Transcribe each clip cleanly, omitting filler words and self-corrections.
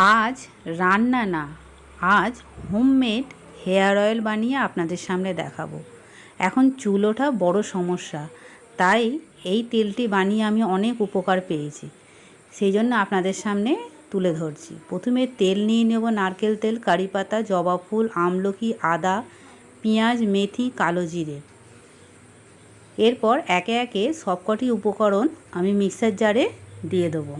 আজ রান্না না, আজ হোমমেড হেয়ার অয়েল বানিয়ে আপনাদের সামনে দেখাবো। এখন চুল ওঠা বড় সমস্যা, তাই এই তেলটি বানিয়ে আমি অনেক উপকার পেয়েছি, সেই জন্য আপনাদের সামনে তুলে ধরছি। প্রথমে তেল নিয়ে নেব নারকেল তেল, কারি পাতা, জবা ফুল, আমলকি, আদা, পেঁয়াজ, মেথি, কালো জিরে। এরপর একে একে সবকটি উপকরণ আমি মিক্সার জারে দিয়ে দেবো।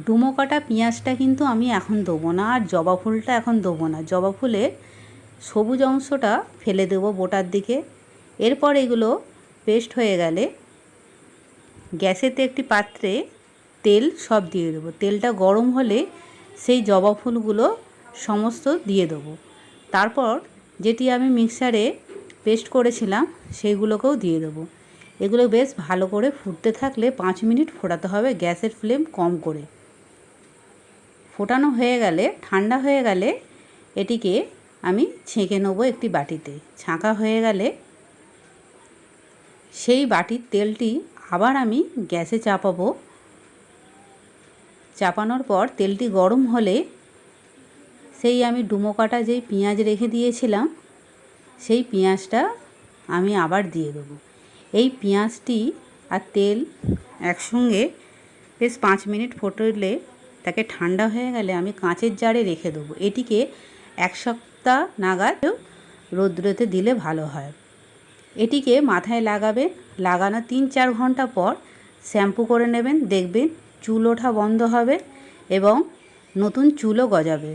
ডুমো কাটা পেঁয়াজটা কিন্তু আমি এখন দেবো না, আর জবা ফুলটা এখন দেবো না। জবা ফুলের সবুজ অংশটা ফেলে দেবো বোটার দিকে। এরপর এগুলো পেস্ট হয়ে গেলে গ্যাসেতে একটি পাত্রে তেল সব দিয়ে দেবো। তেলটা গরম হলে সেই জবা ফুলগুলো সমস্ত দিয়ে দেবো। তারপর যেটি আমি মিক্সারে পেস্ট করেছিলাম সেইগুলোকেও দিয়ে দেবো। এগুলো বেশ ভালো করে ফুটতে থাকলে 5 মিনিট ফোটাতে হবে, গ্যাসের ফ্লেম কম করে। ফোটানো হয়ে গেলে, ঠান্ডা হয়ে গেলে এটিকে আমি ছেঁকে নেবো একটি বাটিতে। ছাঁকা হয়ে গেলে সেই বাটির তেলটি আবার আমি গ্যাসে চাপাবো। চাপানোর পর তেলটি গরম হলে সেই আমি ডুমো কাটা যেই পেঁয়াজ রেখে দিয়েছিলাম সেই পেঁয়াজটা আমি আবার দিয়ে দেবো। এই পেঁয়াজটি আর তেল একসঙ্গে বেশ 5 মিনিট ফোটালে তাকে ঠান্ডা হয়ে গেলে আমি কাঁচের জারে রেখে দেবো। এটিকে 1 সপ্তাহ নাগাদ রৌদ্রতে দিলে ভালো হয়। এটিকে মাথায় লাগাবেন, লাগানো 3-4 ঘন্টা পর শ্যাম্পু করে নেবেন, দেখবেন চুল ওঠা বন্ধ হবে এবং নতুন চুলও গজাবে।